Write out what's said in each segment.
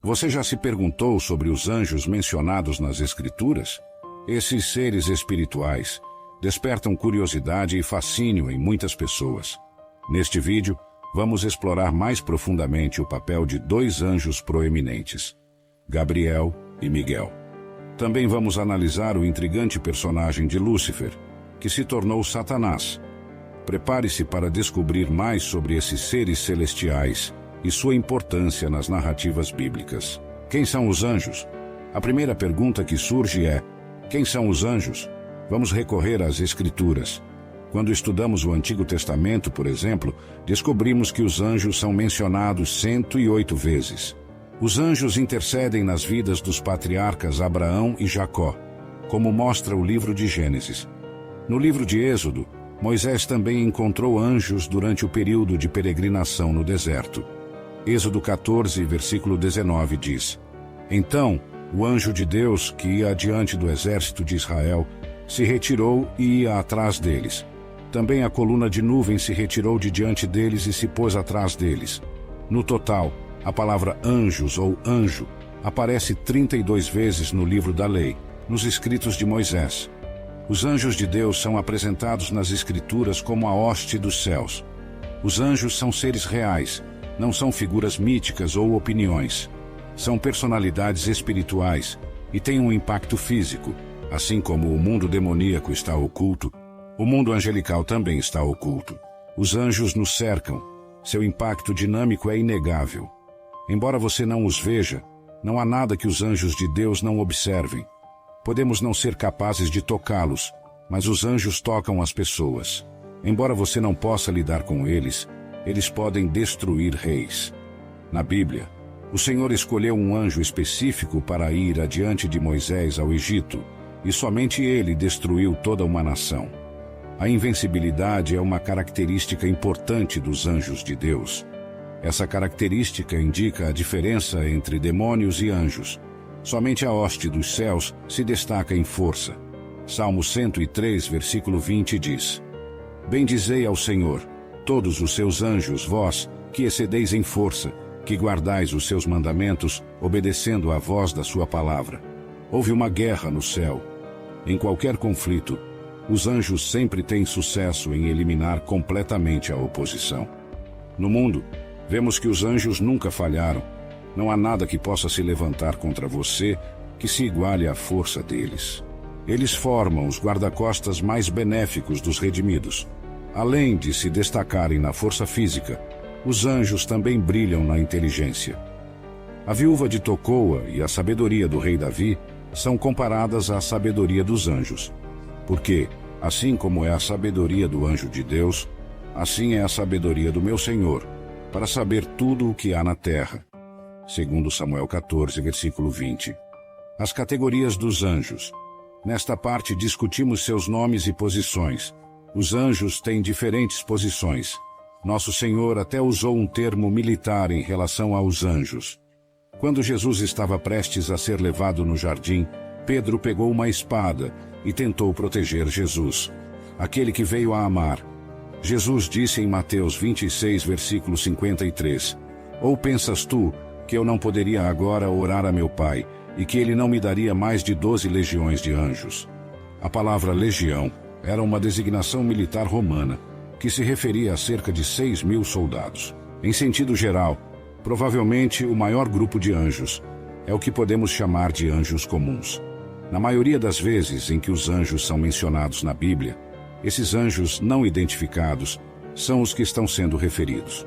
Você já se perguntou sobre os anjos mencionados nas Escrituras? Esses seres espirituais despertam curiosidade e fascínio em muitas pessoas. Neste vídeo, vamos explorar mais profundamente o papel de dois anjos proeminentes, Gabriel e Miguel. Também vamos analisar o intrigante personagem de Lúcifer, que se tornou Satanás. Prepare-se para descobrir mais sobre esses seres celestiais e sua importância nas narrativas bíblicas. Quem são os anjos? A primeira pergunta que surge é: quem são os anjos? Vamos recorrer às Escrituras. Quando estudamos o Antigo Testamento, por exemplo, descobrimos que os anjos são mencionados 108 vezes. Os anjos intercedem nas vidas dos patriarcas Abraão e Jacó, como mostra o livro de Gênesis. No livro de Êxodo, Moisés também encontrou anjos durante o período de peregrinação no deserto. Êxodo 14, versículo 19 diz: Então, o anjo de Deus, que ia adiante do exército de Israel, se retirou e ia atrás deles. Também a coluna de nuvem se retirou de diante deles e se pôs atrás deles. No total, a palavra anjos ou anjo aparece 32 vezes no livro da lei, nos escritos de Moisés. Os anjos de Deus são apresentados nas Escrituras como a hoste dos céus. Os anjos são seres reais, não são figuras míticas ou opiniões. São personalidades espirituais e têm um impacto físico. Assim como o mundo demoníaco está oculto, o mundo angelical também está oculto. Os anjos nos cercam. Seu impacto dinâmico é inegável. Embora você não os veja, não há nada que os anjos de Deus não observem. Podemos não ser capazes de tocá-los, mas os anjos tocam as pessoas. Embora você não possa lidar com eles, eles podem destruir reis. Na Bíblia, o Senhor escolheu um anjo específico para ir adiante de Moisés ao Egito, e somente ele destruiu toda uma nação. A invencibilidade é uma característica importante dos anjos de Deus. Essa característica indica a diferença entre demônios e anjos. Somente a hoste dos céus se destaca em força. Salmo 103, versículo 20 diz: Bendizei ao Senhor, todos os seus anjos, vós, que excedeis em força, que guardais os seus mandamentos, obedecendo à voz da sua palavra. Houve uma guerra no céu. Em qualquer conflito, os anjos sempre têm sucesso em eliminar completamente a oposição. No mundo, vemos que os anjos nunca falharam. Não há nada que possa se levantar contra você que se iguale à força deles. Eles formam os guarda-costas mais benéficos dos redimidos. Além de se destacarem na força física, os anjos também brilham na inteligência. A viúva de Tocoa e a sabedoria do rei Davi são comparadas à sabedoria dos anjos. Porque, assim como é a sabedoria do anjo de Deus, assim é a sabedoria do meu Senhor, para saber tudo o que há na terra. Segundo Samuel 14, versículo 20. As categorias dos anjos. Nesta parte discutimos seus nomes e posições. Os anjos têm diferentes posições. Nosso Senhor até usou um termo militar em relação aos anjos. Quando Jesus estava prestes a ser levado no jardim, Pedro pegou uma espada e tentou proteger Jesus, aquele que veio a amar. Jesus disse em Mateus 26, versículo 53, Ou pensas tu que eu não poderia agora orar a meu Pai, e que ele não me daria mais de 12 legiões de anjos? A palavra legião era uma designação militar romana, que se referia a cerca de 6.000 soldados. Em sentido geral, provavelmente o maior grupo de anjos é o que podemos chamar de anjos comuns. Na maioria das vezes em que os anjos são mencionados na Bíblia, esses anjos não identificados são os que estão sendo referidos.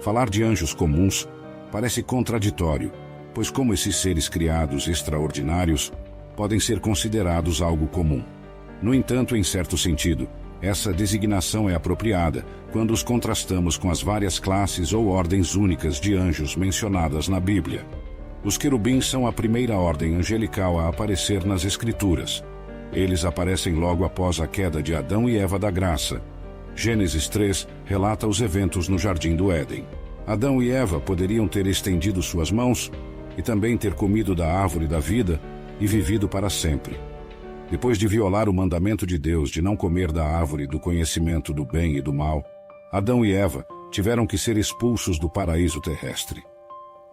Falar de anjos comuns parece contraditório, pois como esses seres criados extraordinários podem ser considerados algo comum. No entanto, em certo sentido, essa designação é apropriada quando os contrastamos com as várias classes ou ordens únicas de anjos mencionadas na Bíblia. Os querubins são a primeira ordem angelical a aparecer nas Escrituras. Eles aparecem logo após a queda de Adão e Eva da graça. Gênesis 3 relata os eventos no Jardim do Éden. Adão e Eva poderiam ter estendido suas mãos e também ter comido da árvore da vida e vivido para sempre. Depois de violar o mandamento de Deus de não comer da árvore do conhecimento do bem e do mal, Adão e Eva tiveram que ser expulsos do paraíso terrestre.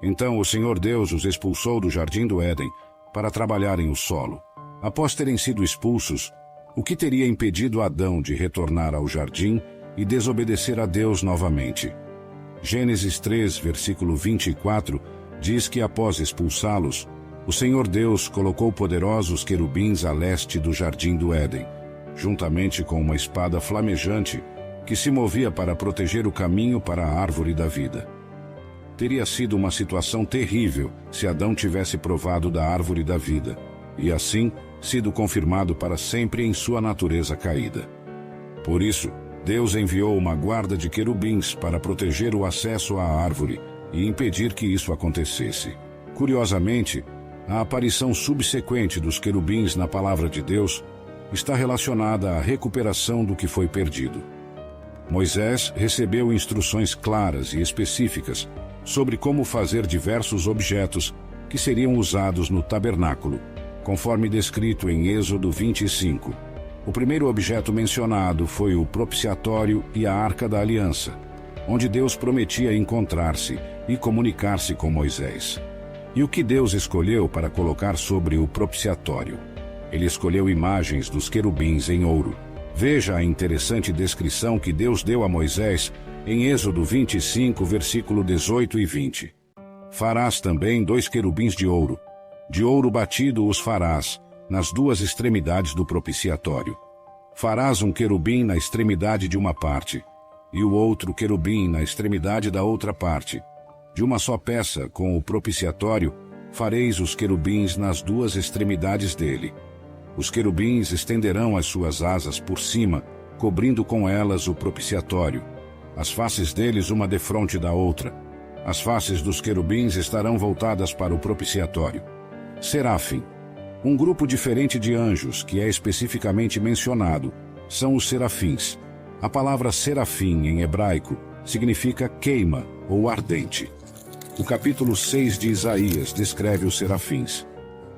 Então o Senhor Deus os expulsou do jardim do Éden para trabalharem o solo. Após terem sido expulsos, o que teria impedido Adão de retornar ao jardim e desobedecer a Deus novamente? Gênesis 3, versículo 24, diz que após expulsá-los, o Senhor Deus colocou poderosos querubins a leste do jardim do Éden, juntamente com uma espada flamejante que se movia para proteger o caminho para a árvore da vida. Teria sido uma situação terrível se Adão tivesse provado da árvore da vida, e assim sido confirmado para sempre em sua natureza caída. Por isso, Deus enviou uma guarda de querubins para proteger o acesso à árvore e impedir que isso acontecesse. Curiosamente, a aparição subsequente dos querubins na palavra de Deus está relacionada à recuperação do que foi perdido. Moisés recebeu instruções claras e específicas sobre como fazer diversos objetos que seriam usados no tabernáculo, conforme descrito em Êxodo 25. O primeiro objeto mencionado foi o propiciatório e a Arca da Aliança, onde Deus prometia encontrar-se e comunicar-se com Moisés. E o que Deus escolheu para colocar sobre o propiciatório? Ele escolheu imagens dos querubins em ouro. Veja a interessante descrição que Deus deu a Moisés em Êxodo 25, versículo 18 e 20. Farás também 2 querubins de ouro batido os farás nas 2 extremidades do propiciatório. Farás um querubim na extremidade de uma parte, e o outro querubim na extremidade da outra parte. De uma só peça com o propiciatório, fareis os querubins nas 2 extremidades dele. Os querubins estenderão as suas asas por cima, cobrindo com elas o propiciatório. As faces deles uma defronte da outra. As faces dos querubins estarão voltadas para o propiciatório. Serafim. Um grupo diferente de anjos, que é especificamente mencionado, são os serafins. A palavra serafim, em hebraico, significa queima ou ardente. O capítulo 6 de Isaías descreve os serafins.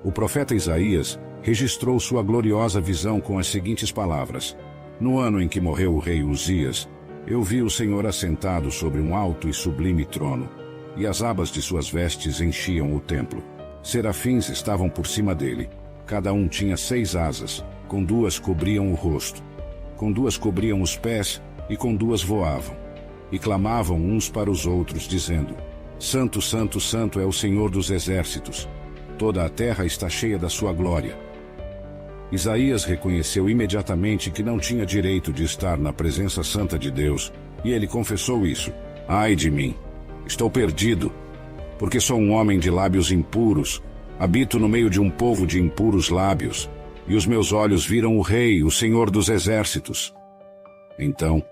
O profeta Isaías registrou sua gloriosa visão com as seguintes palavras: No ano em que morreu o rei Uzias, eu vi o Senhor assentado sobre um alto e sublime trono, e as abas de suas vestes enchiam o templo. Serafins estavam por cima dele. Cada um tinha 6 asas, com 2 cobriam o rosto, com 2 cobriam os pés e com 2 voavam. E clamavam uns para os outros, dizendo: Santo, Santo, Santo é o Senhor dos exércitos. Toda a terra está cheia da sua glória. Isaías reconheceu imediatamente que não tinha direito de estar na presença santa de Deus, e ele confessou isso. Ai de mim! Estou perdido, porque sou um homem de lábios impuros, habito no meio de um povo de impuros lábios, e os meus olhos viram o Rei, o Senhor dos exércitos. Então,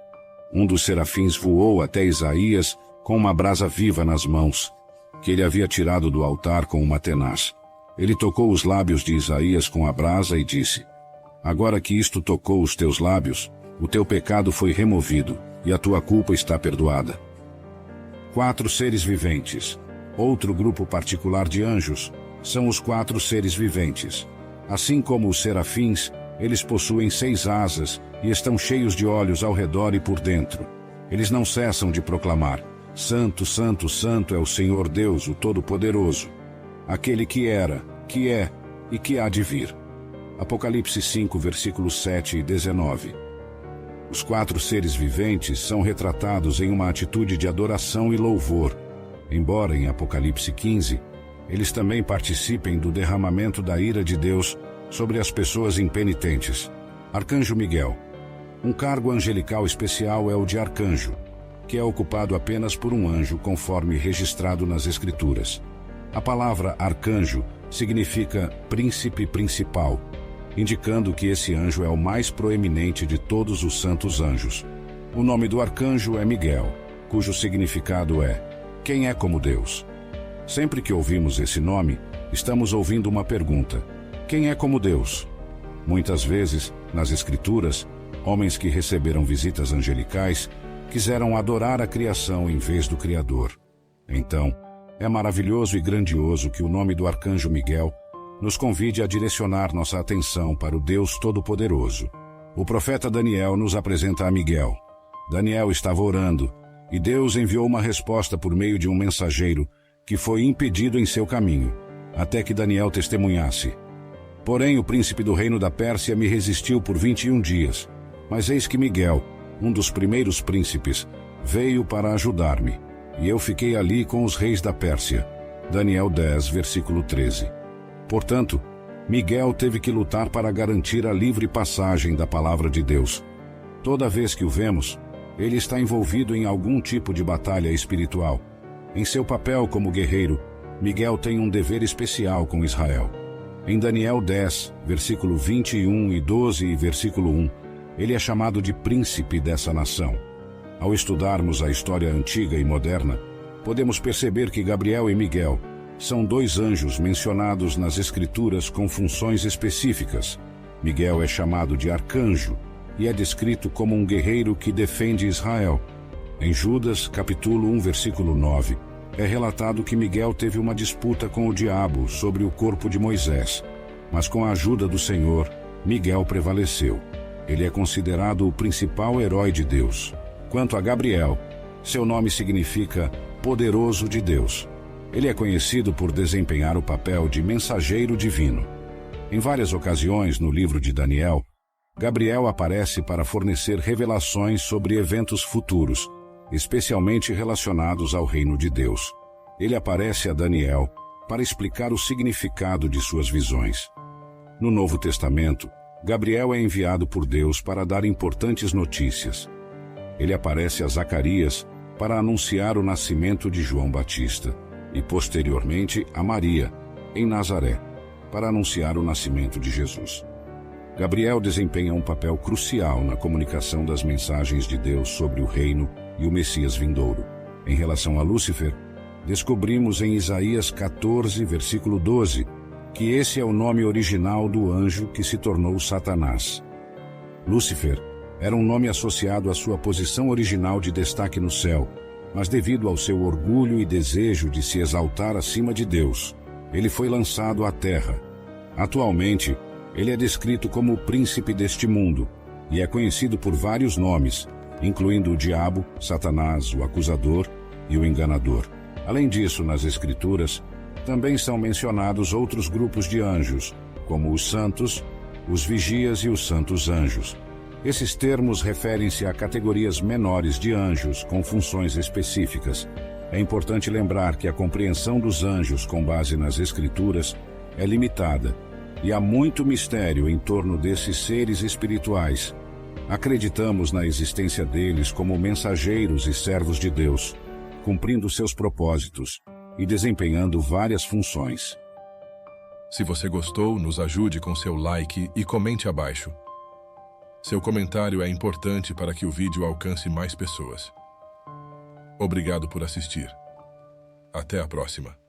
um dos serafins voou até Isaías com uma brasa viva nas mãos, que ele havia tirado do altar com uma tenaz. Ele tocou os lábios de Isaías com a brasa e disse: Agora que isto tocou os teus lábios, o teu pecado foi removido, e a tua culpa está perdoada. 4 seres viventes. Outro grupo particular de anjos são os 4 seres viventes. Assim como os serafins, eles possuem 6 asas e estão cheios de olhos ao redor e por dentro. Eles não cessam de proclamar: Santo, Santo, Santo é o Senhor Deus, o Todo-Poderoso, aquele que era, que é e que há de vir. Apocalipse 5, versículos 7 e 19. Os 4 seres viventes são retratados em uma atitude de adoração e louvor, embora em Apocalipse 15, eles também participem do derramamento da ira de Deus sobre as pessoas impenitentes. Arcanjo Miguel. Um cargo angelical especial é o de arcanjo, que é ocupado apenas por um anjo, conforme registrado nas Escrituras. A palavra arcanjo significa príncipe principal, indicando que esse anjo é o mais proeminente de todos os santos anjos. O nome do arcanjo é Miguel, cujo significado é: quem é como Deus? Sempre que ouvimos esse nome, estamos ouvindo uma pergunta: quem é como Deus? Muitas vezes, nas Escrituras, homens que receberam visitas angelicais quiseram adorar a criação em vez do Criador. Então, é maravilhoso e grandioso que o nome do arcanjo Miguel nos convide a direcionar nossa atenção para o Deus Todo-Poderoso. O profeta Daniel nos apresenta a Miguel. Daniel estava orando, e Deus enviou uma resposta por meio de um mensageiro que foi impedido em seu caminho, até que Daniel testemunhasse. Porém, o príncipe do reino da Pérsia me resistiu por 21 dias, mas eis que Miguel, um dos primeiros príncipes, veio para ajudar-me, e eu fiquei ali com os reis da Pérsia. Daniel 10, versículo 13. Portanto, Miguel teve que lutar para garantir a livre passagem da palavra de Deus. Toda vez que o vemos, ele está envolvido em algum tipo de batalha espiritual. Em seu papel como guerreiro, Miguel tem um dever especial com Israel. Em Daniel 10, versículo 21 e 12 e versículo 1, ele é chamado de príncipe dessa nação. Ao estudarmos a história antiga e moderna, podemos perceber que Gabriel e Miguel são dois anjos mencionados nas Escrituras com funções específicas. Miguel é chamado de arcanjo e é descrito como um guerreiro que defende Israel. Em Judas, capítulo 1, versículo 9, é relatado que Miguel teve uma disputa com o diabo sobre o corpo de Moisés, mas com a ajuda do Senhor, Miguel prevaleceu. Ele é considerado o principal herói de Deus. Quanto a Gabriel, seu nome significa poderoso de Deus. Ele é conhecido por desempenhar o papel de mensageiro divino. Em várias ocasiões no livro de Daniel, Gabriel aparece para fornecer revelações sobre eventos futuros, especialmente relacionados ao reino de Deus. Ele aparece a Daniel para explicar o significado de suas visões. No Novo Testamento, Gabriel é enviado por Deus para dar importantes notícias. Ele aparece a Zacarias para anunciar o nascimento de João Batista e, posteriormente, a Maria, em Nazaré, para anunciar o nascimento de Jesus. Gabriel desempenha um papel crucial na comunicação das mensagens de Deus sobre o reino e o Messias vindouro. Em relação a Lúcifer, descobrimos em Isaías 14, versículo 12, que esse é o nome original do anjo que se tornou Satanás. Lúcifer era um nome associado à sua posição original de destaque no céu, mas devido ao seu orgulho e desejo de se exaltar acima de Deus, ele foi lançado à terra. Atualmente, ele é descrito como o príncipe deste mundo e é conhecido por vários nomes, incluindo o diabo, Satanás, o acusador e o enganador. Além disso, nas Escrituras, também são mencionados outros grupos de anjos, como os santos, os vigias e os santos anjos. Esses termos referem-se a categorias menores de anjos com funções específicas. É importante lembrar que a compreensão dos anjos com base nas Escrituras é limitada e há muito mistério em torno desses seres espirituais. Acreditamos na existência deles como mensageiros e servos de Deus, cumprindo seus propósitos e desempenhando várias funções. Se você gostou, nos ajude com seu like e comente abaixo. Seu comentário é importante para que o vídeo alcance mais pessoas. Obrigado por assistir. Até a próxima.